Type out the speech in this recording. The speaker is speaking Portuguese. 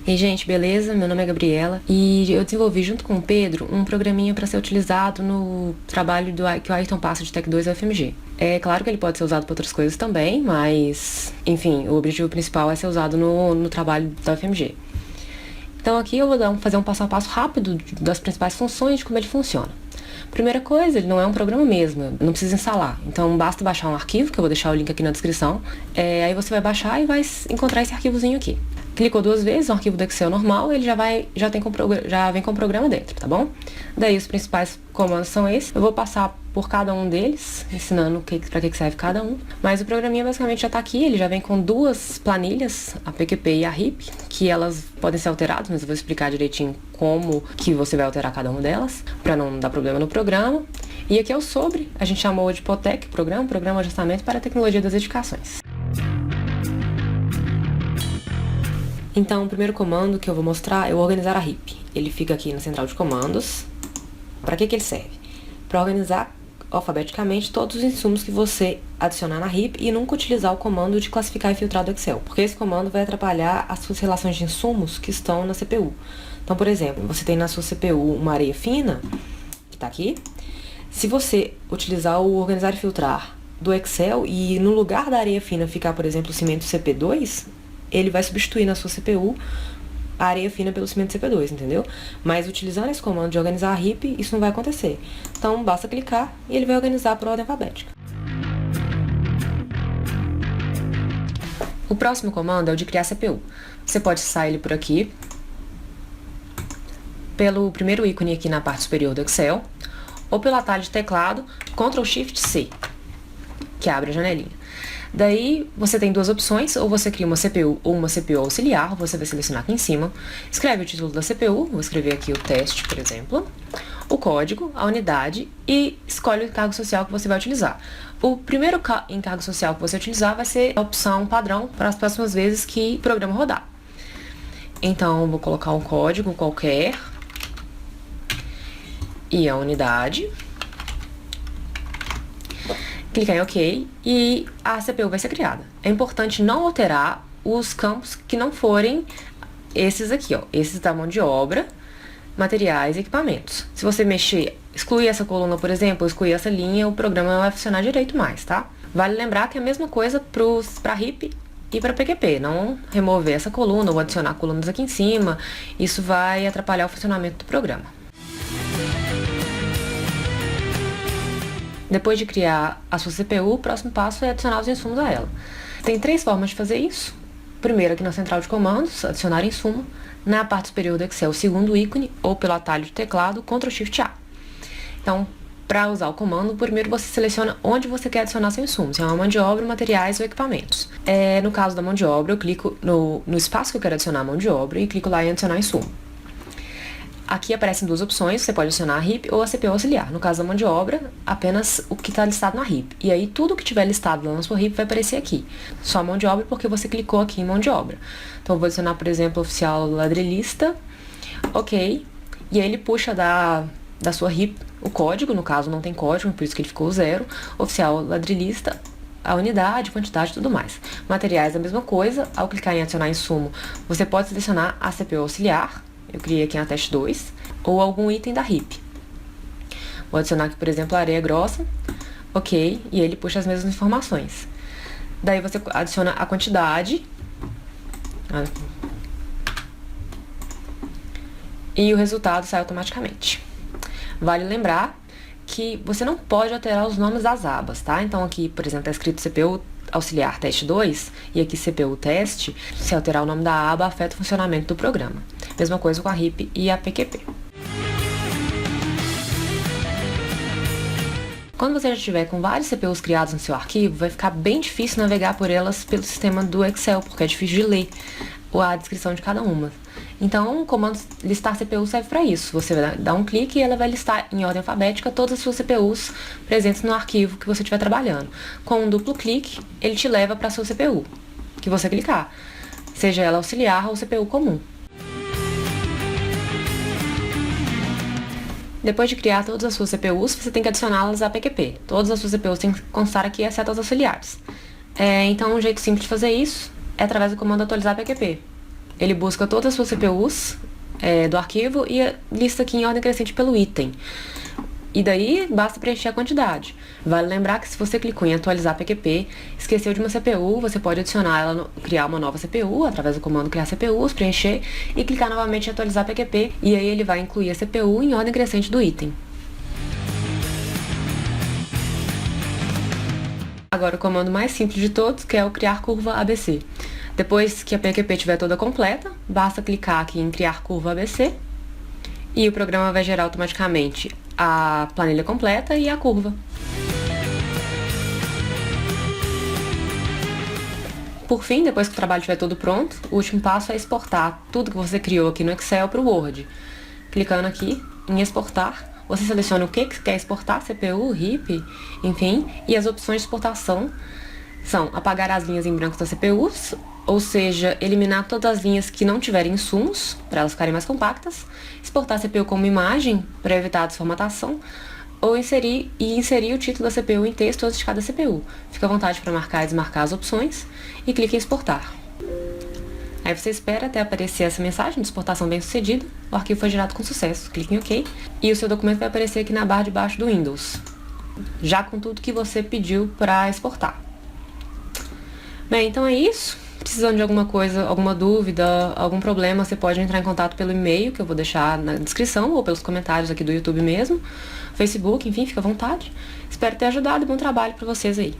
E gente, beleza? Meu nome é Gabriela e eu desenvolvi junto com o Pedro um programinha para ser utilizado no trabalho que o Ayrton passa de Tec 2 ao FMG. É claro que ele pode ser usado para outras coisas também, mas, enfim, o objetivo principal é ser usado no trabalho da UFMG. Então aqui eu vou fazer um passo a passo rápido das principais funções de como ele funciona. Primeira coisa, ele não é um programa mesmo, não precisa instalar. Então basta baixar um arquivo, que eu vou deixar o link aqui na descrição. Aí você vai baixar e vai encontrar esse arquivozinho aqui. Clicou 2 vezes no arquivo do Excel normal, ele já vem com o programa dentro, tá bom? Daí os principais comandos são esses. Eu vou passar por cada um deles, ensinando para que serve cada um. Mas o programinha basicamente já está aqui, ele já vem com 2 planilhas, a PQP e a RIP, que elas podem ser alteradas, mas eu vou explicar direitinho como que você vai alterar cada uma delas, para não dar problema no programa. E aqui é o sobre, a gente chamou de POTEC, Programa de Ajustamento para a Tecnologia das Edificações. Então, o primeiro comando que eu vou mostrar é o organizar a RIP. Ele fica aqui na central de comandos. Para que ele serve? Para organizar alfabeticamente todos os insumos que você adicionar na RIP e nunca utilizar o comando de classificar e filtrar do Excel, porque esse comando vai atrapalhar as suas relações de insumos que estão na CPU. Então, por exemplo, você tem na sua CPU uma areia fina, que está aqui. Se você utilizar o organizar e filtrar do Excel e no lugar da areia fina ficar, por exemplo, o cimento CP2, ele vai substituir na sua CPU a areia fina pelo cimento CP2, entendeu? Mas utilizando esse comando de organizar a RIP, isso não vai acontecer. Então, basta clicar e ele vai organizar por ordem alfabética. O próximo comando é o de criar CPU. Você pode acessar ele por aqui, pelo primeiro ícone aqui na parte superior do Excel, ou pelo atalho de teclado Ctrl+Shift+C, que abre a janelinha. Daí, você tem 2 opções, ou você cria uma CPU ou uma CPU auxiliar, você vai selecionar aqui em cima, escreve o título da CPU, vou escrever aqui o teste, por exemplo, o código, a unidade e escolhe o encargo social que você vai utilizar. O primeiro encargo social que você utilizar vai ser a opção padrão para as próximas vezes que o programa rodar. Então, vou colocar um código qualquer e a unidade. Clicar em OK e a CPU vai ser criada. É importante não alterar os campos que não forem esses aqui, ó. Esses da mão de obra, materiais e equipamentos. Se você excluir essa coluna, por exemplo, excluir essa linha, o programa não vai funcionar direito mais, tá? Vale lembrar que é a mesma coisa para RIP e para PQP. Não remover essa coluna ou adicionar colunas aqui em cima. Isso vai atrapalhar o funcionamento do programa. Depois de criar a sua CPU, o próximo passo é adicionar os insumos a ela. Tem 3 formas de fazer isso. Primeiro, aqui na central de comandos, adicionar insumo. Na parte superior do Excel, o segundo ícone, ou pelo atalho de teclado, Ctrl+Shift+A. Então, para usar o comando, primeiro você seleciona onde você quer adicionar seu insumo, se é uma mão de obra, materiais ou equipamentos. No caso da mão de obra, eu clico no espaço que eu quero adicionar a mão de obra e clico lá em adicionar insumo. Aqui aparecem 2 opções, você pode adicionar a RIP ou a CPU auxiliar. No caso da mão de obra, apenas o que está listado na RIP. E aí, tudo que tiver listado lá na sua RIP vai aparecer aqui. Só a mão de obra porque você clicou aqui em mão de obra. Então, eu vou adicionar, por exemplo, oficial ladrilhista. OK. E aí, ele puxa da sua RIP o código, no caso não tem código, por isso que ele ficou 0. Oficial ladrilista, a unidade, quantidade e tudo mais. Materiais, a mesma coisa. Ao clicar em adicionar insumo, você pode selecionar a CPU auxiliar. Eu criei aqui a teste 2, ou algum item da RIP. Vou adicionar aqui, por exemplo, a areia grossa. OK, e ele puxa as mesmas informações. Daí você adiciona a quantidade. E o resultado sai automaticamente. Vale lembrar que você não pode alterar os nomes das abas, tá? Então aqui, por exemplo, está escrito CPU auxiliar teste 2 e aqui CPU teste. Se alterar o nome da aba, afeta o funcionamento do programa. Mesma coisa com a RIP e a PQP. Quando você já estiver com vários CPUs criados no seu arquivo, vai ficar bem difícil navegar por elas pelo sistema do Excel, porque é difícil de ler a descrição de cada uma. Então, o comando listar CPU serve para isso. Você vai dar um clique e ela vai listar em ordem alfabética todas as suas CPUs presentes no arquivo que você estiver trabalhando. Com um duplo clique, ele te leva para a sua CPU, que você clicar, seja ela auxiliar ou CPU comum. Depois de criar todas as suas CPUs, você tem que adicioná-las à PQP. Todas as suas CPUs têm que constar aqui, exceto as auxiliares. Então, um jeito simples de fazer isso é através do comando atualizar PQP. ele busca todas as suas CPUs do arquivo e lista aqui em ordem crescente pelo item. E daí, basta preencher a quantidade. Vale lembrar que se você clicou em atualizar PQP, esqueceu de uma CPU, você pode adicionar ela, criar uma nova CPU, através do comando criar CPUs, preencher e clicar novamente em atualizar PQP, e aí ele vai incluir a CPU em ordem crescente do item. Agora o comando mais simples de todos, que é o criar curva ABC. Depois que a PQP estiver toda completa, basta clicar aqui em criar curva ABC, e o programa vai gerar automaticamente a planilha completa e a curva. Por fim, depois que o trabalho estiver todo pronto, o último passo é exportar tudo que você criou aqui no Excel para o Word. Clicando aqui em exportar, você seleciona o que quer exportar, CPU, RIP, enfim, e as opções de exportação são apagar as linhas em branco das CPUs, ou seja, eliminar todas as linhas que não tiverem insumos, para elas ficarem mais compactas, exportar a CPU como imagem, para evitar a desformatação, ou inserir o título da CPU em texto antes de cada CPU. Fica à vontade para marcar e desmarcar as opções e clique em exportar. Aí você espera até aparecer essa mensagem de exportação bem sucedida, o arquivo foi gerado com sucesso, clique em OK, e o seu documento vai aparecer aqui na barra de baixo do Windows, já com tudo que você pediu para exportar. Bem, então é isso. Precisando de alguma coisa, alguma dúvida, algum problema, você pode entrar em contato pelo e-mail, que eu vou deixar na descrição, ou pelos comentários aqui do YouTube mesmo, Facebook, enfim, fica à vontade. Espero ter ajudado e bom trabalho para vocês aí.